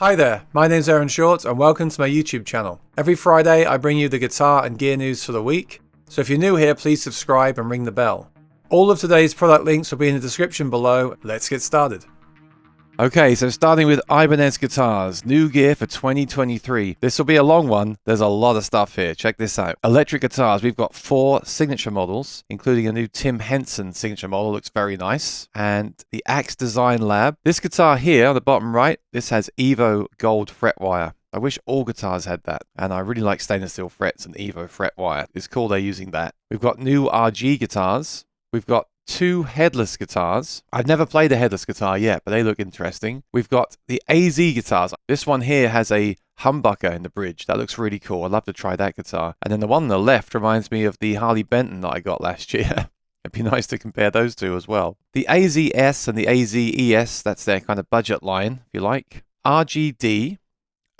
Hi there, my name's Aaron Short and welcome to my YouTube channel. Every Friday I bring you the guitar and gear news for the week, so if you're new here please subscribe and ring the bell. All of today's product links will be in the description below. Let's get started. Okay, so starting with Ibanez guitars, new gear for 2023. This will be a long one. There's a lot of stuff here. Check this out. Electric guitars. We've got 4 signature models, including a new Tim Henson signature model. Looks very nice. And the Axe Design Lab. This guitar here on the bottom right, this has Evo gold fret wire. I wish all guitars had that. And I really like stainless steel frets and Evo fret wire. It's cool they're using that. We've got new RG guitars. We've got 2 headless guitars. I've never played a headless guitar yet, but they look interesting. We've got the AZ guitars. This one here has a humbucker in the bridge. That looks really cool. I'd love to try that guitar. And then the one on the left reminds me of the Harley Benton that I got last year. It'd be nice to compare those two as well. The AZS and the AZES, that's their kind of budget line, if you like. RGD,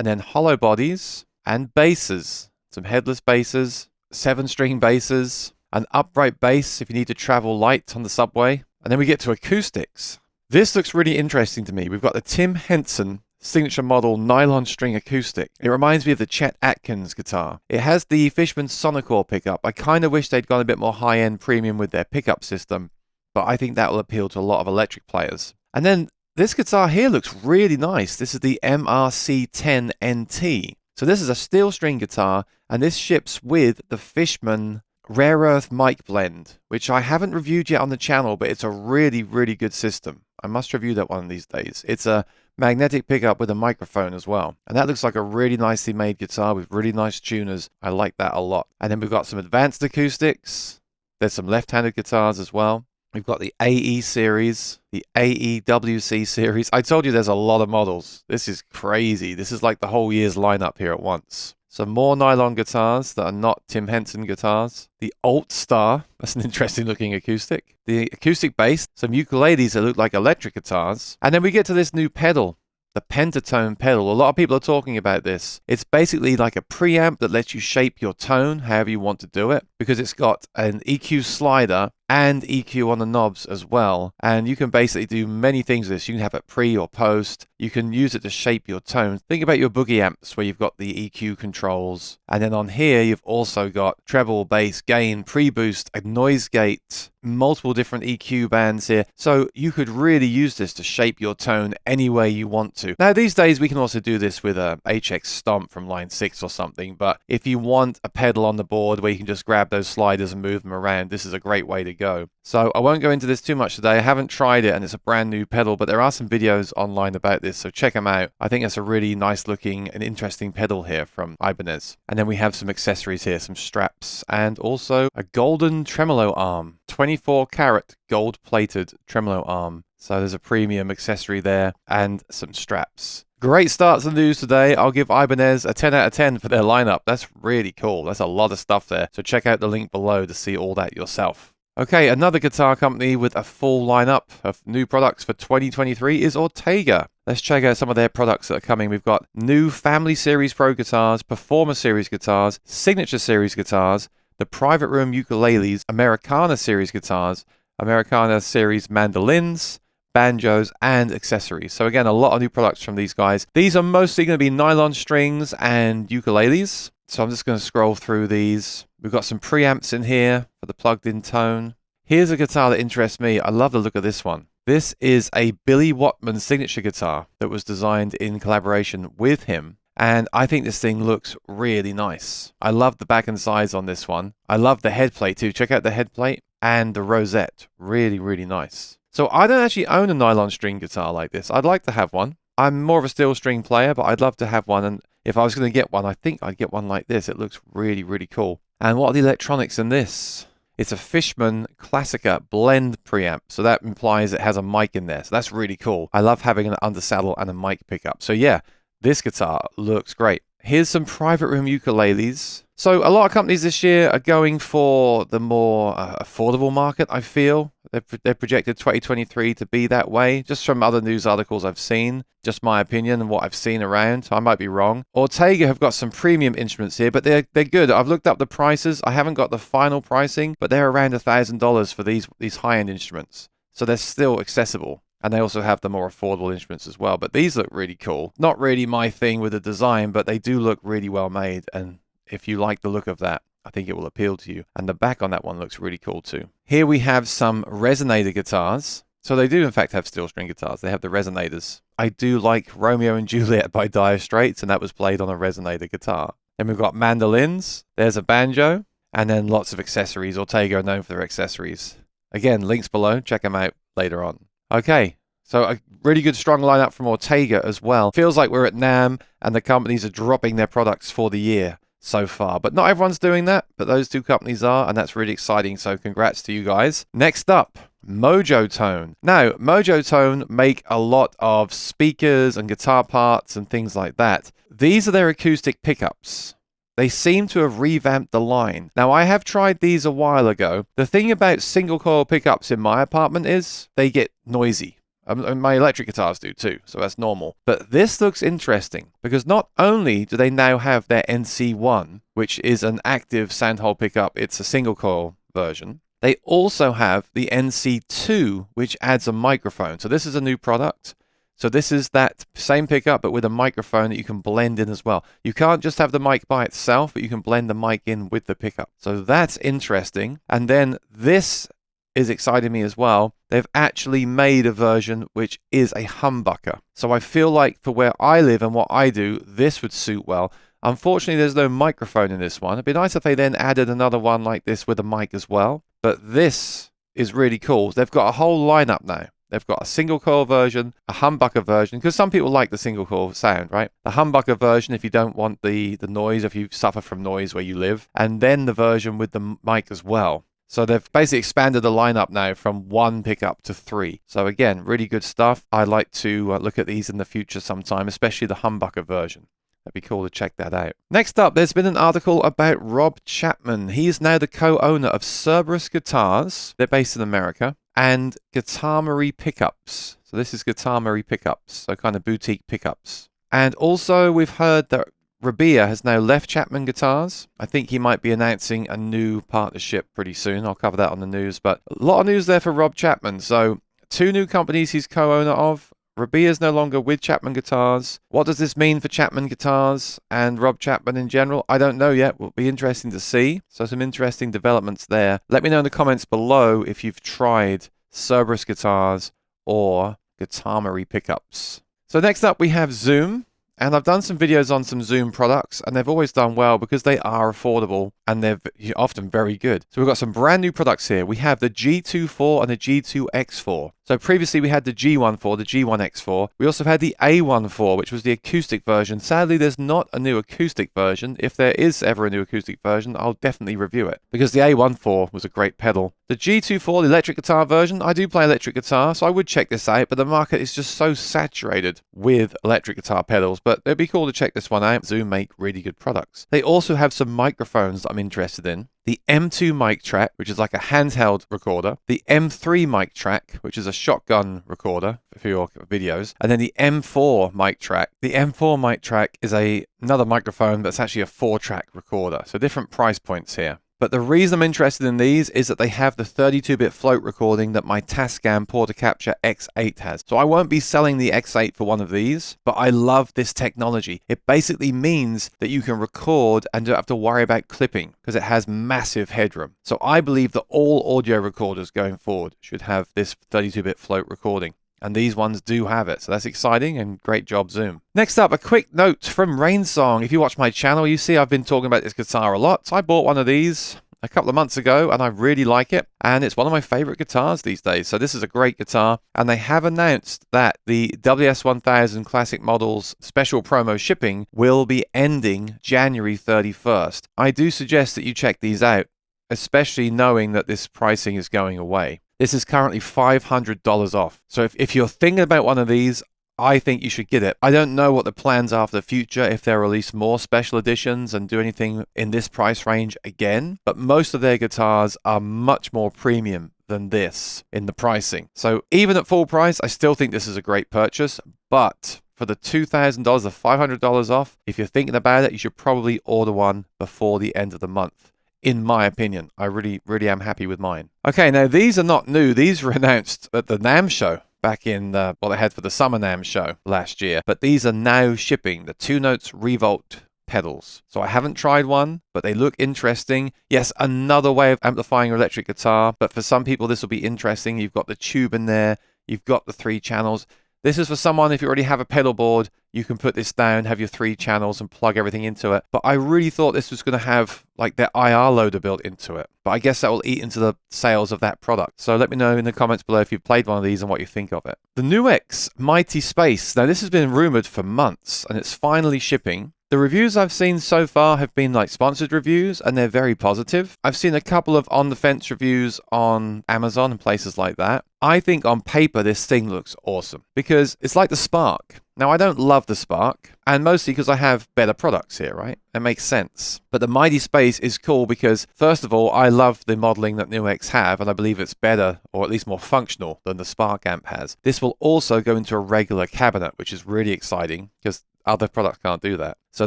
and then hollow bodies and basses. Some headless basses, 7-string basses, an upright bass if you need to travel light on the subway. And then we get to acoustics. This looks really interesting to me. We've got the Tim Henson signature model nylon string acoustic. It reminds me of the Chet Atkins guitar. It has the Fishman Sonocore pickup. I kind of wish they'd gone a bit more high-end premium with their pickup system, but I think that will appeal to a lot of electric players. And then this guitar here looks really nice. This is the MRC10NT. So this is a steel string guitar, and this ships with the Fishman Rare Earth mic blend, which I haven't reviewed yet on the channel, but it's a really, really good system. I must review that one of these days. It's a magnetic pickup with a microphone as well. And that looks like a really nicely made guitar with really nice tuners. I like that a lot. And then we've got some advanced acoustics. There's some left-handed guitars as well. We've got the AE series, the AEWC series. I told you there's a lot of models. This is crazy. This is like the whole year's lineup here at once. Some more nylon guitars that are not Tim Henson guitars. The Alt Star, that's an interesting looking acoustic. The acoustic bass, some ukuleles that look like electric guitars. And then we get to this new pedal, the Pentatone pedal. A lot of people are talking about this. It's basically like a preamp that lets you shape your tone however you want to do it, because it's got an EQ slider and EQ on the knobs as well. And you can basically do many things with this. You can have it pre or post. You can use it to shape your tone. Think about your boogie amps where you've got the EQ controls. And then on here, you've also got treble, bass, gain, pre-boost, a noise gate, multiple different EQ bands here. So you could really use this to shape your tone any way you want to. Now, these days, we can also do this with a HX Stomp from line 6 or something. But if you want a pedal on the board where you can just grab those sliders and move them around, this is a great way to go. So I won't go into this too much today. I haven't tried it and it's a brand new pedal, but there are some videos online about this, so check them out. I think it's a really nice looking and interesting pedal here from Ibanez. And then we have some accessories here, some straps, and also a golden tremolo arm, 24 karat gold plated tremolo arm. So there's a premium accessory there and some straps. Great start to the news today. I'll give Ibanez a 10 out of 10 for their lineup. That's really cool. That's a lot of stuff there. So check out the link below to see all that yourself. Okay, another guitar company with a full lineup of new products for 2023 is Ortega. Let's check out some of their products that are coming. We've got new Family Series Pro guitars, Performer Series guitars, Signature Series guitars, the Private Room ukuleles, Americana Series guitars, Americana Series mandolins, banjos, and accessories. So again, a lot of new products from these guys. These are mostly going to be nylon strings and ukuleles. So I'm just going to scroll through these. We've got some preamps in here for the plugged-in tone. Here's a guitar that interests me. I love the look of this one. This is a Billy Wattman signature guitar that was designed in collaboration with him. And I think this thing looks really nice. I love the back and sides on this one. I love the head plate too. Check out the head plate and the rosette. Really, really nice. So I don't actually own a nylon string guitar like this. I'd like to have one. I'm more of a steel string player, but I'd love to have one. And if I was going to get one, I think I'd get one like this. It looks really, really cool. And what are the electronics in this? It's a Fishman Classica blend preamp. So that implies it has a mic in there. So that's really cool. I love having an undersaddle and a mic pickup. So yeah, this guitar looks great. Here's some Private Room ukuleles. So a lot of companies this year are going for the more affordable market, I feel. They're projected 2023 to be that way, just from other news articles I've seen. Just my opinion and what I've seen around. I might be wrong. Ortega have got some premium instruments here, but they're good. I've looked up the prices. I haven't got the final pricing, but they're around $1,000 for these high-end instruments. So they're still accessible. And they also have the more affordable instruments as well. But these look really cool. Not really my thing with the design, but they do look really well made. And if you like the look of that, I think it will appeal to you. And the back on that one looks really cool too. Here we have some resonator guitars. So they do in fact have steel string guitars. They have the resonators. I do like Romeo and Juliet by Dire Straits, and that was played on a resonator guitar. Then we've got mandolins. There's a banjo. And then lots of accessories. Ortega are known for their accessories. Again, links below. Check them out later on. Okay. So a really good strong lineup from Ortega as well. Feels like we're at NAMM and the companies are dropping their products for the year so far. But not everyone's doing that, but those two companies are, and that's really exciting. So congrats to you guys. Next up, Mojotone. Now, Mojotone make a lot of speakers and guitar parts and things like that. These are their acoustic pickups. They seem to have revamped the line. Now, I have tried these a while ago. The thing about single coil pickups in my apartment is they get noisy. My electric guitars do too, so that's normal. But this looks interesting because not only do they now have their NC1, which is an active soundhole pickup, it's a single coil version. They also have the NC2, which adds a microphone. So this is a new product. So this is that same pickup, but with a microphone that you can blend in as well. You can't just have the mic by itself, but you can blend the mic in with the pickup. So that's interesting. And then this is exciting me as well. They've actually made a version which is a humbucker. So I feel like for where I live and what I do, this would suit well. Unfortunately, there's no microphone in this one. It'd be nice if they then added another one like this with a mic as well. But this is really cool. They've got a whole lineup now. They've got a single coil version, a humbucker version, because some people like the single coil sound, right? The humbucker version if you don't want the noise, if you suffer from noise where you live, and then the version with the mic as well. So they've basically expanded the lineup now from 1 pickup to 3. So again, really good stuff. I'd like to look at these in the future sometime, especially the humbucker version. That'd be cool to check that out. Next up, there's been an article about Rob Chapman. He is now the co-owner of Cerberus Guitars. They're based in America. And Guitarmery Pickups. So this is Guitarmery Pickups. So kind of boutique pickups. And also we've heard that Rabea has now left Chapman Guitars. I think he might be announcing a new partnership pretty soon. I'll cover that on the news. But a lot of news there for Rob Chapman. So 2 new companies he's co-owner of. Rabea is no longer with Chapman Guitars. What does this mean for Chapman Guitars and Rob Chapman in general? I don't know yet. Will be interesting to see. So some interesting developments there. Let me know in the comments below if you've tried Cerberus Guitars or Guitarmery Pickups. So next up we have Zoom. And I've done some videos on some Zoom products, and they've always done well because they are affordable and they're often very good. So we've got some brand new products here. We have the G24 and the G2X4. So previously we had the G14, the G1X4. We also had the A14, which was the acoustic version. Sadly, there's not a new acoustic version. If there is ever a new acoustic version, I'll definitely review it because the A14 was a great pedal. The G24, the electric guitar version, I do play electric guitar, so I would check this out, but the market is just so saturated with electric guitar pedals. But it'd be cool to check this one out. Zoom make really good products. They also have some microphones that I'm interested in. The M2 mic track, which is like a handheld recorder. The M3 mic track, which is a shotgun recorder for your videos. And then the M4 mic track. The M4 mic track is another microphone that's actually a 4-track recorder. So different price points here. But the reason I'm interested in these is that they have the 32-bit float recording that my Tascam Portacapture X8 has. So I won't be selling the X8 for one of these, but I love this technology. It basically means that you can record and don't have to worry about clipping because it has massive headroom. So I believe that all audio recorders going forward should have this 32-bit float recording. And these ones do have it. So that's exciting and great job, Zoom. Next up, a quick note from Rainsong. If you watch my channel, you see I've been talking about this guitar a lot. So I bought one of these a couple of months ago and I really like it. And it's one of my favorite guitars these days. So this is a great guitar. And they have announced that the WS1000 Classic Models special promo shipping will be ending January 31st. I do suggest that you check these out, especially knowing that this pricing is going away. This is currently $500 off. So if you're thinking about one of these, I think you should get it. I don't know what the plans are for the future, if they'll release more special editions and do anything in this price range again. But most of their guitars are much more premium than this in the pricing. So even at full price, I still think this is a great purchase. But for the $2,000, the $500 off, if you're thinking about it, you should probably order one before the end of the month. In my opinion, I really am happy with mine. Okay, now these are not new. These were announced at the NAMM show back in what they had for the Summer NAMM show last year. But these are now shipping, the 2 Notes Revolt pedals. So I haven't tried one, but they look interesting. Yes, another way of amplifying your electric guitar, but for some people this will be interesting. You've got the tube in there, you've got the 3 channels. This is for someone, if you already have a pedal board, you can put this down, have your 3 channels and plug everything into it. But I really thought this was going to have like their IR loader built into it. But I guess that will eat into the sales of that product. So let me know in the comments below if you've played one of these and what you think of it. The NUX Mighty Space. Now this has been rumored for months and it's finally shipping. The reviews I've seen so far have been like sponsored reviews and they're very positive. I've seen a couple of on-the-fence reviews on Amazon and places like that. I think on paper this thing looks awesome because it's like the Spark. Now I don't love the Spark and mostly because I have better products here, right? It makes sense. But the Mighty Space is cool because first of all, I love the modeling that NUX have and I believe it's better or at least more functional than the Spark amp has. This will also go into a regular cabinet, which is really exciting because other products can't do that. So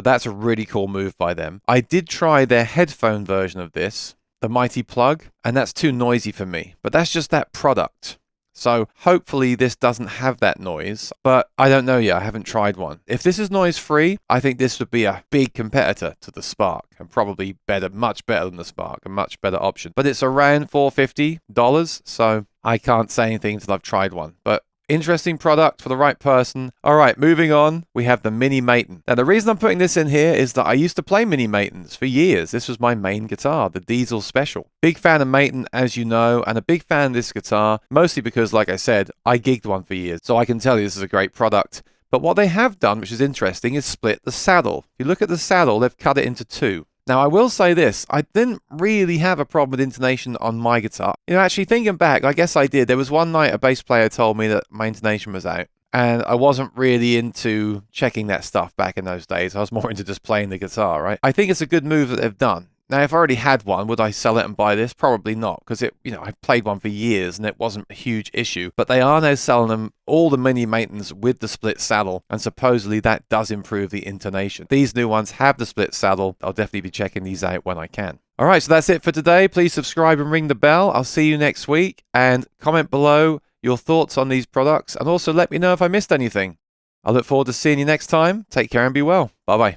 that's a really cool move by them. I did try their headphone version of this, the Mighty Plug, and that's too noisy for me. But that's just that product. So hopefully this doesn't have that noise, but I don't know yet. I haven't tried one. If this is noise free, I think this would be a big competitor to the Spark and probably better, much better than the Spark, a much better option. But it's around $450, so I can't say anything until I've tried one. But interesting product for the right person. All right, moving on, we have the Mini Maton. Now, the reason I'm putting this in here is that I used to play Mini Matons for years. This was my main guitar, the Diesel Special. Big fan of Maton, as you know, and a big fan of this guitar, mostly because, like I said, I gigged one for years. So I can tell you this is a great product. But what they have done, which is interesting, is split the saddle. If you look at the saddle, they've cut it into 2. Now, I will say this, I didn't really have a problem with intonation on my guitar. You know, actually thinking back, I guess I did. There was one night a bass player told me that my intonation was out. And I wasn't really into checking that stuff back in those days. I was more into just playing the guitar, right? I think it's a good move that they've done. Now, if I already had one, would I sell it and buy this? Probably not, because I played one for years and it wasn't a huge issue. But they are now selling them, all the Mini Matons with the split saddle, and supposedly that does improve the intonation. These new ones have the split saddle. I'll definitely be checking these out when I can. All right, so that's it for today. Please subscribe and ring the bell. I'll see you next week, and comment below your thoughts on these products, and also let me know if I missed anything. I look forward to seeing you next time. Take care and be well. Bye-bye.